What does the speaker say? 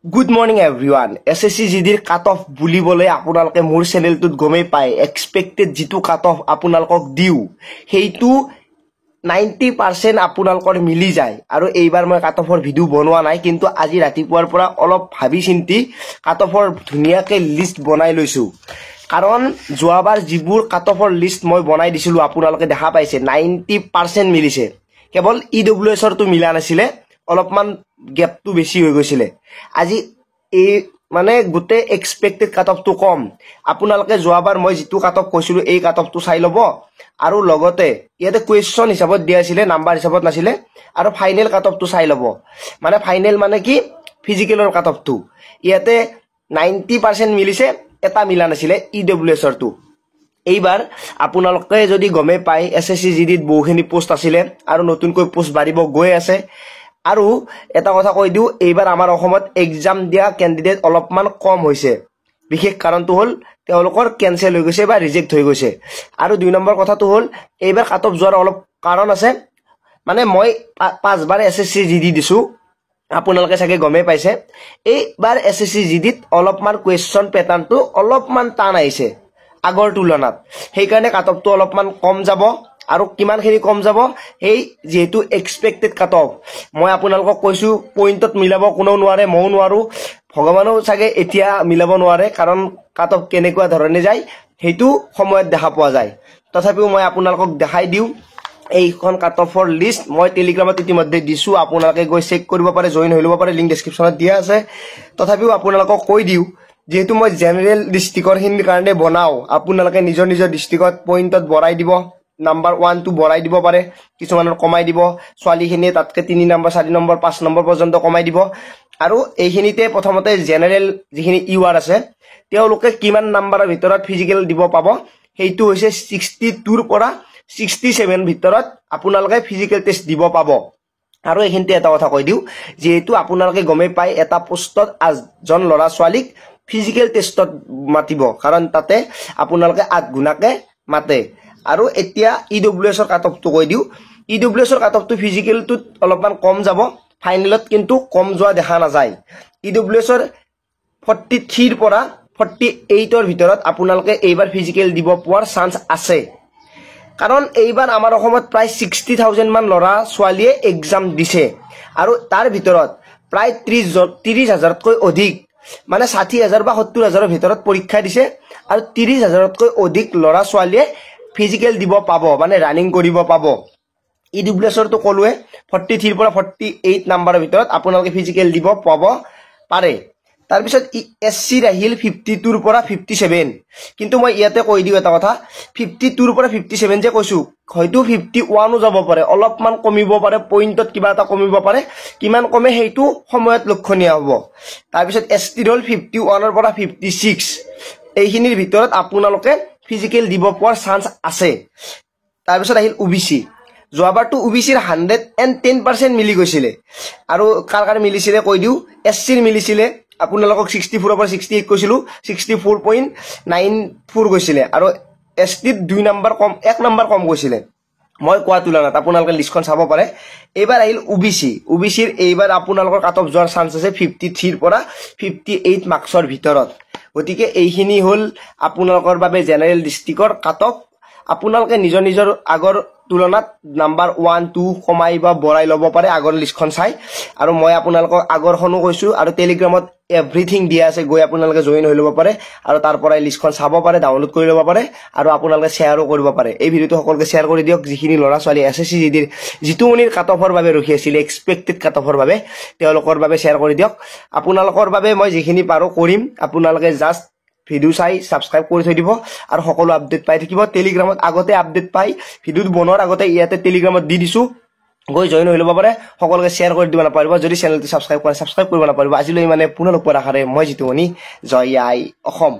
Good morning everyone. SSC GDৰ cut off বুলিবলৈ আপোনালোকে মোৰ চেনেলটোত গমেই পায় এক্সপেক্টেড যেটো কাট অফ আপোনালোকক দিউ হেইটো 90% আপোনালোকৰ মিলি যায় আৰু এইবাৰ মই কাট অফৰ ভিডিও বনোৱা নাই কিন্তু আজি ৰাতিপুৱাৰ পৰা অলপ ভাবি চিন্তি কাট অফৰ ধুনিয়াকে লিষ্ট বনাই লৈছো কাৰণ যোৱাবাৰ যিবোৰ কাট অফৰ লিষ্ট মই বনাই দিছিলো আপোনালোকে দেখা পাইছে 90% মিলিছে কেৱল EWS ৰ তো মিলা নাছিলে অলপমান গ্যাপটো বেছি হৈ গৈছিলে আজি এই মানে গুটে এক্সপেক্টেড কাট অফ তো কম আপোনালোকে যোৱাবাৰ মই যেটো কাট অফ কৈছিলো এই কাট অফ তো চাই লব আৰু লগতে ইয়াতে কোৱেশ্চন হিচাপত দিয়া আছিল নাম্বাৰ হিচাপত নাছিলে আৰু ফাইনেল কাট অফ তো চাই লব মানে ফাইনেল মানে কি ফিজিক্যালৰ কাট অফ তো ইয়াতে 90% মিলিছে এটা মিলা নাছিলে EWS ৰ তো এইবাৰ আপোনালোকে যদি গমে পাই SSC GDত বহুখিনি পোষ্ট আছিল আৰু নতুনকৈ পোষ্ট বাঢ়িব গৈ আছে আৰু এটা কথা কৈ দিও এইবাৰ আমাৰ অসমত এক্সাম দিয়া ক্যান্ডিডেট অলপমান কম হৈছে বিশেষ কাৰণটো হল তেওঁলোকৰ ক্যান্সেল হৈ গৈছে বা ৰিজেক্ট হৈ গৈছে আৰু দুই নম্বৰ কথাটো হল এইবাৰ কাট অফ যোৱাৰ অলপ কাৰণ আছে মানে মই 5 বাৰ SSC GD দিছো আপোনালোকে চাগে গমে পাইছে এইবাৰ SSC GDত অলপমান কোৱেশ্চন প্যাটাৰ্নটো অলপমান টান আহিছে আগৰ তুলনাত সেই কাৰণে কাট অফটো অলপমান কম যাব আৰু কিমানখিনি কম যাব এই যেহেতু এক্সপেক্টেড কাট অফ মই আপোনালোকক কৈছো পইণ্টত মিলাব কোনো নোৱাৰে মও নোৱাৰো ভগৱানও চাগে এতিয়া মিলাব নোৱাৰে কাৰণ কাট অফ কেনেকুৱা ধৰণে যায় হেতু সময়ত দেখা পোৱা যায় তথাপিও মই আপোনালোকক দেখাই দিও এইখন কাট অফৰ লিষ্ট মই টেলিগ্ৰামত ইতিমধ্যে দিছো আপোনালোকে গৈ চেক কৰিব পাৰে জয়েন হৈ লব পাৰে লিংক ডেসক্ৰিপচনত দিয়া আছে তথাপিও আপোনালোকক কৈ দিও যেহেতু মই জেনাৰেল ডিস্ট্ৰিক্টৰ হিন কাৰণে বনাও আপোনালোকে নিজৰ নিজৰ ডিস্ট্ৰিক্টত পইণ্টত বঢ়াই দিব নাম্বাৰ 1 টু বঢ়াই দিব পাৰে কিছুমানৰ কমাই দিব সোৱালিখিনি তাতকে 3 নম্বৰ 4 নম্বৰ 5 নম্বৰ পৰ্যন্ত কমাই দিব আৰু এইখিনিতে প্ৰথমতে জেনাৰেল যিখিনি ইউআৰ আছে তেওঁলোকে কিমান নম্বৰৰ ভিতৰত ফিজিক্যাল দিব পাব হেইটো হৈছে 62 ৰ পৰা 67 ভিতৰত আপোনালোকে ফিজিক্যাল টেষ্ট দিব পাব আৰু এইখিনিতে এটা কথা কৈ দিও যেহেতু আপোনালোকে গমে পায় এটা পোষ্টত আজন লৰা ছোৱালীক ফিজিক্যাল টেষ্টত মাতিব কাৰণ তাতে আপোনালোকে 8 গুণাকে মাতে আৰু এতিয়া EWS ৰ কাট অফটো কৈ দিও EWS ৰ কাট অফটো ফিজিক্যালটোত অলপমান কম যাব ফাইনেলত কিন্তু কম যোৱা দেখা নাযায় EWS ৰ 43 ৰ পৰা 48 ৰ ভিতৰত আপোনালোকে এইবাৰ ফিজিক্যাল দিব পোৱাৰ চান্স আছে কাৰণ এইবাৰ আমাৰ অসমত প্ৰায় 60000 মান লৰা ছোৱালীয়ে এক্সাম দিছে আৰু তাৰ ভিতৰত প্ৰায় 30000 তকৈ অধিক মানে 60000 বা 70000 ৰ ভিতৰত পৰীক্ষা দিছে আৰু 30000 তকৈ অধিক লৰা ছোৱালীয়ে ফিজিক্যাল দিব পাব মানে ৰানিং কৰিব পাব EWS ৰ তো কলুৱে 43 ৰ পৰা 48 নম্বৰৰ ভিতৰত আপোনালোকে ফিজিক্যাল দিব পাব পাৰে তাৰ পিছত SC ৰাহিল 52 ৰ পৰা 57 কিন্তু মই ইয়াতে কৈ দিও এটা কথা 52 ৰ পৰা 57 যে কৈছো হয়তো 51 ও যাব পাৰে অলপমান কমিব পাৰে পইণ্টত কিবা এটা কমিব পাৰে কিমান কমে হেইটো সময়ত লক্ষণীয় হ'ব তাৰ পিছত ST ৰল 51 ৰ পৰা 56 এইখিনিৰ ভিতৰত আপোনালোকে ফিজিক্যাল দিব পোৱাৰ চান্স আছে তাৰ পিছত আহিল OBC যোৱাবাৰটো OBC ৰ 110% মিলি গৈছিলে আৰু কাৰ মিলিছিলে কৈ দিও SC ৰ মিলিছিলে আপোনালোকক 64 ৰ পৰা 68 কৈছিলো 64.94 গৈছিলে আৰু ST ত 2 নম্বৰ কম 1 নম্বৰ কম গৈছিলে মই কোৱা তুলনাত আপোনালোকে লিষ্টখন চাব পাৰে এইবাৰ আহিল OBC ৰ এইবাৰ আপোনালোকৰ কাট অফ যোৱাৰ চান্স আছে 53 ৰ পৰা 58 মাৰ্কছৰ ভিতৰত গতিকে এইখিনি হল আপোনালোকৰ বাবে জেনাৰেল ডিস্ট্ৰিক্টৰ কাট অফ আপোনালোকে নিজৰ আগৰ তুলনাত নাম্বাৰ 1 2 কমাই বা বঢ়াই লব পাৰে আগৰ লিষ্টখন চাই আৰু মই আপোনালোকক আগৰখনো কৈছো আৰু টেলিগ্ৰামত এভৰিথিং দিয়া আছে গৈ আপোনালোকে জয়েন হৈ লব পাৰে আৰু তাৰ পৰাই লিষ্টখন চাব পাৰে ডাউনলোড কৰি লব পাৰে আৰু আপোনালোকে শেয়াৰও কৰিব পাৰে এই ভিডিওটো সকলোকে শেয়াৰ কৰি দিয়ক যিখিনি লৰা ছোৱালী SSC GDৰ যিটো মনিৰ কাট অফৰ বাবে ৰখি আছিল এক্সপেক্টেড কাট অফৰ বাবে তেওঁলোকৰ বাবে শেয়াৰ কৰি দিয়ক আপোনালোকৰ বাবে মই যিখিনি পাৰো কৰিম আপোনালোকে জাস্ট ভিডিও চাই সাবস্ক্ৰাইব কৰি থৈ দিব আৰু সকলো আপডেট পাই থাকিব টেলিগ্ৰামত আগতে আপডেট পাই ভিডিও বনোৱাৰ আগতে ইয়াতে টেলিগ্ৰামত দি দিছো গৈ জয়েন হৈ লব পাৰে সকলোকে শেয়াৰ কৰি দিব নাপাৰিব যদি চেনেলটো সাবস্ক্ৰাইব কৰিব নাপাৰিব আজিলৈ মানে পুনৰ লগ পোৱাৰ আশাৰে মই জিতুমনি জয় আই অসম